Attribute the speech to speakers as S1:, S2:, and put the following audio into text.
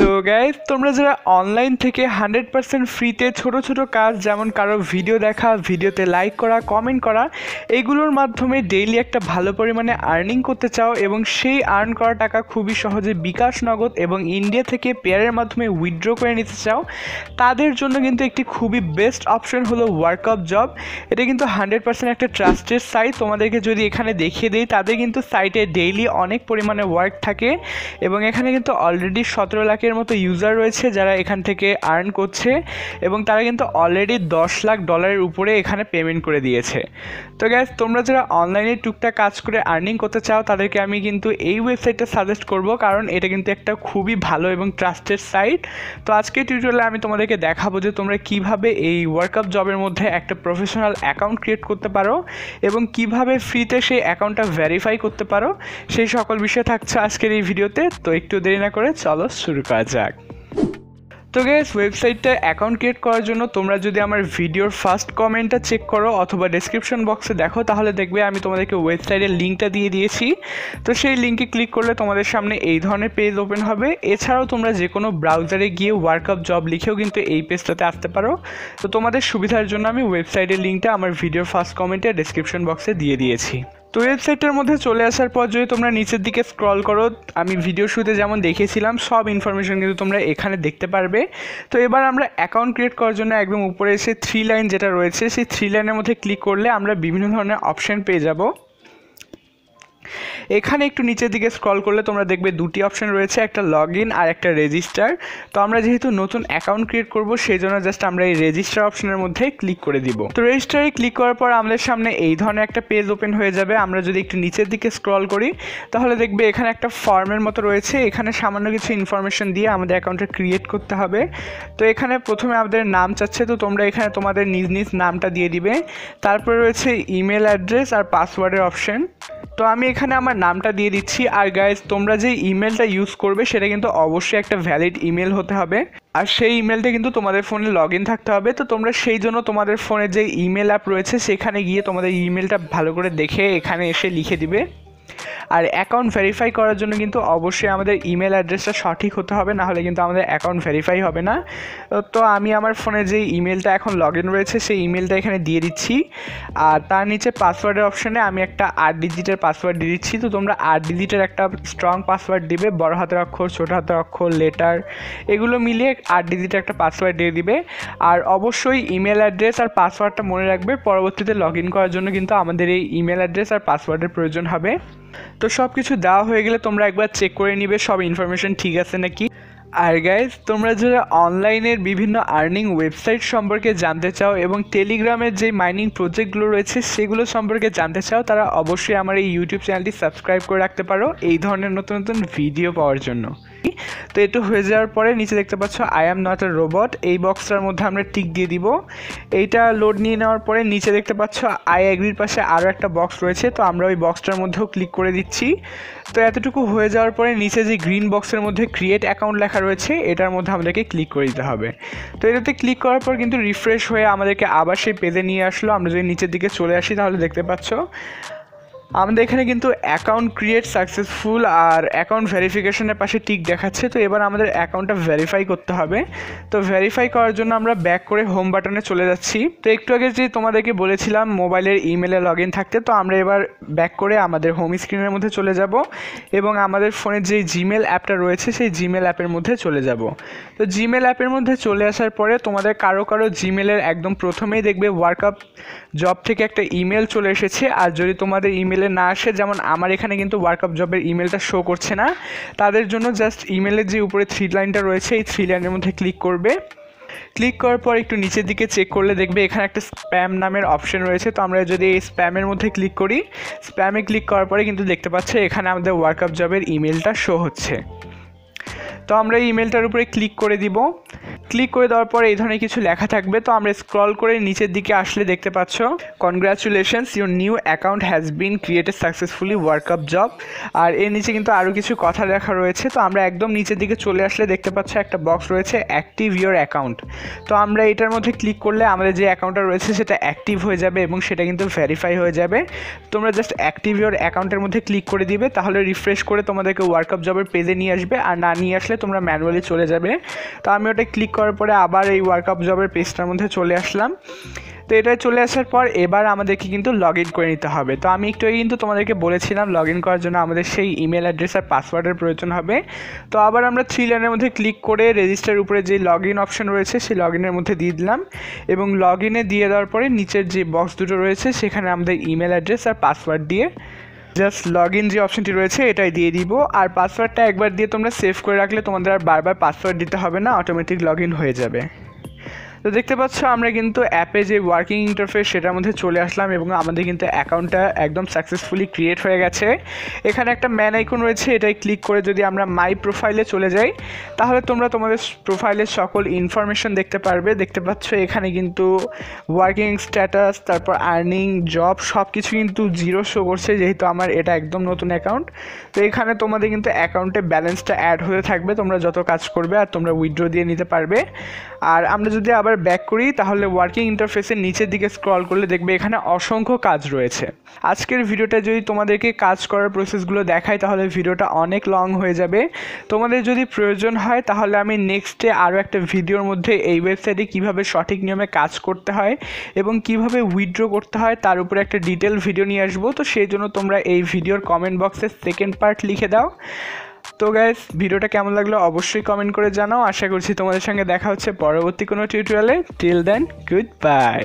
S1: So guys, তোমরা যারা online থেকে 100% ফ্রিতে ছোট ছোট কাজ যেমন কারো ভিডিও দেখা, ভিডিওতে লাইক করা, কমেন্ট করা, এইগুলোর মাধ্যমে ডেইলি একটা ভালো পরিমাণে আর্নিং করতে চাও এবং সেই আর্ন করা টাকা খুবই সহজে বিকাশ নগদ এবং ইন্ডিয়া থেকে পেয়ারের মাধ্যমে উইথড্র করে নিতে চাও, তাদের জন্য কিন্তু একটি খুবই বেস্ট অপশন হলো ওয়ার্কআপ জব। এটা কিন্তু 100% একটা ট্রাস্টেড সাইট। তোমাদেরকে যদি এখানে দেখিয়ে দিই, তাদের কিন্তু সাইটে ডেইলি অনেক পরিমাণে ওয়ার্ক থাকে এবং এখানে কিন্তু অলরেডি 17 লাখের মতো ইউজার রয়েছে যারা এখান থেকে আর্ন করছে এবং তারা কিন্তু অলরেডি $10 লাখ উপরে এখানে পেমেন্ট করে দিয়েছে। তো গ্যাস, তোমরা যারা অনলাইনে টুকটাক কাজ করে আর্নিং করতে চাও তাদেরকে আমি কিন্তু এই ওয়েবসাইটটা সাজেস্ট করব, কারণ এটা কিন্তু একটা খুবই ভালো এবং ট্রাস্টেড সাইট। তো আজকে টিউটোরিয়ালে আমি তোমাদেরকে দেখাবো যে তোমরা কিভাবে এই ওয়ার্কআপ জবের মধ্যে একটা প্রফেশনাল অ্যাকাউন্ট ক্রিয়েট করতে পারো এবং কিভাবে ফ্রিতে সেই অ্যাকাউন্টটা ভেরিফাই করতে পারো, সেই সকল বিষয় থাকছে আজকের এই ভিডিওতে। তো একটু দেরি না করে চলো শুরু করা যাক। তো গাইস, ওয়েবসাইটটা অ্যাকাউন্ট ক্রিয়েট করার জন্য তোমরা যদি আমার ভিডিওর ফার্স্ট কমেন্টটা চেক করো অথবা ডেসক্রিপশন বক্সে দেখো, তাহলে দেখবে আমি তোমাদেরকে ওয়েবসাইটের লিঙ্কটা দিয়ে দিয়েছি। তো সেই লিঙ্কে ক্লিক করলে তোমাদের সামনে এই ধরনের পেজ ওপেন হবে। এছাড়াও তোমরা যে কোনো ব্রাউজারে গিয়ে ওয়ার্কআপ জব লিখেও কিন্তু এই পেজটাতে আসতে পারো। তো তোমাদের সুবিধার জন্য আমি ওয়েবসাইটের লিঙ্কটা আমার ভিডিওর ফার্স্ট কমেন্টে ডেসক্রিপশন বক্সে দিয়ে দিয়েছি। তো ওয়েবসাইটের মধ্যে চলে আসার পর যদি তোমরা নিচের দিকে স্ক্রল করো, আমি ভিডিও শুরুতে যেমন দেখিয়েছিলাম সব ইনফরমেশন কিন্তু তোমরা এখানে দেখতে পারবে। তো এবার আমরা অ্যাকাউন্ট ক্রিয়েট করার জন্য একদম উপরে এসে 3 লাইন যেটা রয়েছে, সেই 3 লাইনের মধ্যে ক্লিক করলে আমরা বিভিন্ন ধরনের অপশন পেয়ে যাব। এখানে একটু নিচের দিকে স্ক্রল করলে তোমরা দেখবে দুটি অপশন রয়েছে, একটা লগ ইন আর একটা রেজিস্টার। তো আমরা যেহেতু নতুন অ্যাকাউন্ট ক্রিয়েট করব, সেই জন্য জাস্ট আমরা এই রেজিস্টার অপশনের মধ্যে ক্লিক করে দিব। তো রেজিস্টারে ক্লিক করার পর আমাদের সামনে এই ধরনের একটা পেজ ওপেন হয়ে যাবে। আমরা যদি একটু নিচের দিকে স্ক্রল করি তাহলে দেখবে এখানে একটা ফর্মের মতো রয়েছে। এখানে সামান্য কিছু ইনফরমেশন দিয়ে আমাদের অ্যাকাউন্টটা ক্রিয়েট করতে হবে। তো এখানে প্রথমে আমাদের নাম চাচ্ছে, তো তোমরা এখানে তোমাদের নিজ নিজ নামটা দিয়ে দিবে। তারপরে রয়েছে ইমেল অ্যাড্রেস আর পাসওয়ার্ডের অপশন। তো আমি এখানে আমার নামটা দিয়ে দিচ্ছি। আর গাইজ, তোমরা যে ইমেলটা ইউজ করবে সেটা কিন্তু অবশ্যই একটা ভ্যালিড ইমেল হতে হবে আর সেই ইমেলটা কিন্তু তোমাদের ফোনে লগ ইন থাকতে হবে। তো তোমরা সেই জন্য তোমাদের ফোনে যে ইমেল অ্যাপ রয়েছে সেখানে গিয়ে তোমাদের ইমেলটা ভালো করে দেখে এখানে এসে লিখে দিবে। আর অ্যাকাউন্ট ভেরিফাই করার জন্য কিন্তু অবশ্যই আমাদের ইমেল অ্যাড্রেসটা সঠিক হতে হবে, না হলে কিন্তু আমাদের অ্যাকাউন্ট ভেরিফাই হবে না। তো আমি আমার ফোনে যে ইমেলটা এখন লগ ইন রয়েছে সেই ইমেলটা এখানে দিয়ে দিচ্ছি। আর তার নিচে পাসওয়ার্ডের অপশানে আমি একটা 8 ডিজিটের পাসওয়ার্ড দিয়ে দিচ্ছি। তো তোমরা 8 ডিজিটের একটা স্ট্রং পাসওয়ার্ড দিবে, বড় হাতের অক্ষর, ছোটো হাতের অক্ষর, লেটার, এগুলো মিলিয়ে 8 ডিজিটের একটা পাসওয়ার্ড দিয়ে দিবে। আর অবশ্যই ইমেল অ্যাড্রেস আর পাসওয়ার্ডটা মনে রাখবে, পরবর্তীতে লগ ইন করার জন্য কিন্তু আমাদের এই ইমেল অ্যাড্রেস আর পাসওয়ার্ডের প্রয়োজন হবে। তো সব কিছু দেওয়া হয়ে গেলে তোমরা একবার চেক করে নিবে সব ইনফরমেশন ঠিক আছে নাকি। আর গাইজ, তোমরা যারা অনলাইনের বিভিন্ন আর্নিং ওয়েবসাইট সম্পর্কে জানতে চাও এবং টেলিগ্রামের যে মাইনিং প্রজেক্টগুলো রয়েছে সেগুলো সম্পর্কে জানতে চাও, তারা অবশ্যই আমার এই ইউটিউব চ্যানেলটি সাবস্ক্রাইব করে রাখতে পারো এই ধরনের নতুন নতুন ভিডিও পাওয়ার জন্য। তো একটু হয়ে যাওয়ার পরে নিচে দেখতে পাচ্ছ I am not a robot, এই বক্সটার মধ্যে আমরা টিক দিয়ে দিব। এইটা লোড নিয়ে নেওয়ার পরে নিচে দেখতে পাচ্ছ আই অ্যাগ্রির পাশে আরও একটা বক্স রয়েছে, তো আমরা ওই বক্সটার মধ্যেও ক্লিক করে দিচ্ছি। তো এতটুকু হয়ে যাওয়ার পরে নিচে যে গ্রিন বক্সের মধ্যে ক্রিয়েট অ্যাকাউন্ট লেখা রয়েছে এটার মধ্যে আমাদেরকে ক্লিক করে দিতে হবে। তো এটাতে ক্লিক করার পর কিন্তু রিফ্রেশ হয়ে আমাদেরকে আবার সেই পেজে নিয়ে আসলো। আমরা যদি নিচের দিকে চলে আসি তাহলে দেখতে পাচ্ছ আমাদের এখানে কিন্তু অ্যাকাউন্ট ক্রিয়েট সাকসেসফুল আর অ্যাকাউন্ট ভেরিফিকেশনের পাশে টিক দেখাচ্ছে। তো এবার আমাদের অ্যাকাউন্টটা ভেরিফাই করতে হবে। তো ভেরিফাই করার জন্য আমরা ব্যাক করে হোম বাটনে চলে যাচ্ছি। তো একটু আগে যে তোমাদেরকে বলেছিলাম মোবাইলের ইমেলে লগ ইন থাকতে, তো আমরা এবার ব্যাক করে আমাদের হোম স্ক্রিনের মধ্যে চলে যাব এবং আমাদের ফোনের যে জিমেল অ্যাপটা রয়েছে সেই জিমেল অ্যাপের মধ্যে চলে যাব। তো জিমেল অ্যাপের মধ্যে চলে আসার পরে তোমাদের কারো জিমেলের একদম প্রথমেই দেখবে ওয়ার্কআপ জব থেকে একটা ইমেল চলে এসেছে। আর যদি তোমাদের ইমেলে না আসে, যেমন আমার এখানে কিন্তু ওয়ার্কআপ জবের ইমেলটা শো করছে না, তাদের জন্য জাস্ট ইমেলের যে উপরে 3 লাইনটা রয়েছে এই 3 লাইনের মধ্যে ক্লিক করবে। ক্লিক করার পর একটু নিচের দিকে চেক করলে দেখবে এখানে একটা স্প্যাম নামের অপশন রয়েছে। তো আমরা যদি এই স্প্যামের মধ্যে ক্লিক করি, স্প্যামে ক্লিক করার পরে কিন্তু দেখতে পাচ্ছি এখানে আমাদের ওয়ার্কআপ জবের ইমেলটা শো হচ্ছে। তো আমরা এই ইমেলটার উপরে ক্লিক করে দিব। ক্লিক করে দেওয়ার পরে এই ধরনের কিছু লেখা থাকবে। তো আমরা স্ক্রল করে নিচের দিকে আসলে দেখতে পাচ্ছ congratulations, your new account has been created successfully, work up job. আর এর নিচে কিন্তু আরও কিছু কথা লেখা রয়েছে। তো আমরা একদম নিচের দিকে চলে আসলে দেখতে পাচ্ছ একটা বক্স রয়েছে অ্যাক্টিভ ইউর অ্যাকাউন্ট। তো আমরা এটার মধ্যে ক্লিক করলে আমাদের যে অ্যাকাউন্টটা রয়েছে সেটা অ্যাক্টিভ হয়ে যাবে এবং সেটা কিন্তু ভেরিফাই হয়ে যাবে। তোমরা জাস্ট অ্যাক্টিভ ইউর অ্যাকাউন্টের মধ্যে ক্লিক করে দিবে, তাহলে রিফ্রেশ করে তোমাদেরকে ওয়ার্কআপ জবের পেজে নিয়ে আসবে। আর না নিয়ে আসলে তোমরা ম্যানুয়ালি চলে যাবে। তো আমি ওটা ক্লিক করার পরে আবার এই ওয়ার্কআপ জবের পেজটার মধ্যে চলে আসলাম। তো এটা চলে আসার পর এবার আমাদেরকে কিন্তু লগ ইন করে নিতে হবে। তো আমি একটু কিন্তু তোমাদেরকে বলেছিলাম লগ ইন করার জন্য আমাদের সেই ইমেল অ্যাড্রেস আর পাসওয়ার্ডের প্রয়োজন হবে। তো আবার আমরা 3 লাইনের মধ্যে ক্লিক করে রেজিস্টার উপরে যে লগ ইন অপশন রয়েছে সেই লগ ইনের মধ্যে দিয়ে দিলাম এবং লগ ইনে দিয়ে দেওয়ার পরে নিচের যে বক্স দুটো রয়েছে সেখানে আমাদের ইমেল অ্যাড্রেস আর পাসওয়ার্ড দিয়ে জাস্ট লগ ইন যে অপশনটি রয়েছে এটাই দিয়ে দিব। আর পাসওয়ার্ডটা একবার দিয়ে তোমরা সেভ করে রাখলে তোমাদের আর বারবার পাসওয়ার্ড দিতে হবে না, অটোমেটিক লগ ইন হয়ে যাবে। তো দেখতে পাচ্ছ আমরা কিন্তু অ্যাপে যে ওয়ার্কিং ইন্টারফেস সেটার মধ্যে চলে আসলাম এবং আমাদের কিন্তু অ্যাকাউন্টটা একদম সাকসেসফুলি ক্রিয়েট হয়ে গেছে। এখানে একটা ম্যান আইকন রয়েছে, এটাই ক্লিক করে যদি আমরা মাই প্রোফাইলে চলে যাই তাহলে তোমরা তোমাদের প্রোফাইলের সকল ইনফরমেশন দেখতে পারবে। দেখতে পাচ্ছ এখানে কিন্তু ওয়ার্কিং স্ট্যাটাস, তারপর আর্নিং, জব সব কিছু কিন্তু 0 শো করছে, যেহেতু আমার এটা একদম নতুন অ্যাকাউন্ট। তো এখানে তোমাদের কিন্তু অ্যাকাউন্টে ব্যালেন্সটা অ্যাড হতে থাকবে, তোমরা যত কাজ করবে আর তোমরা উইথড্র দিয়ে নিতে পারবে। আর আমরা যদি আবার ব্যাক করি তাহলে ওয়ার্কিং ইন্টারফেসের নিচের দিকে স্ক্রল করলে দেখবে এখানে অসংখ্য কাজ রয়েছে। আজকের ভিডিওটা যদি তোমাদেরকে কাজ করার প্রসেসগুলো দেখাই তাহলে ভিডিওটা অনেক লং হয়ে যাবে। তোমাদের যদি প্রয়োজন হয় তাহলে আমি নেক্সটে আরও একটা ভিডিওর মধ্যে এই ওয়েবসাইটে কিভাবে সঠিক নিয়মে কাজ করতে হয় এবং কিভাবে উইথড্র করতে হয় তার উপরে একটা ডিটেল ভিডিও নিয়ে আসবো। তো সেই জন্য তোমরা এই ভিডিওর কমেন্ট বক্সে সেকেন্ড পার্ট লিখে দাও। তো গাইস, ভিডিওটা কেমন লাগলো অবশ্যই কমেন্ট করে জানাও। আশা করছি তোমাদের সঙ্গে দেখা হচ্ছে পরবর্তী কোনো টিউটোরিয়ালে। Till then, good by.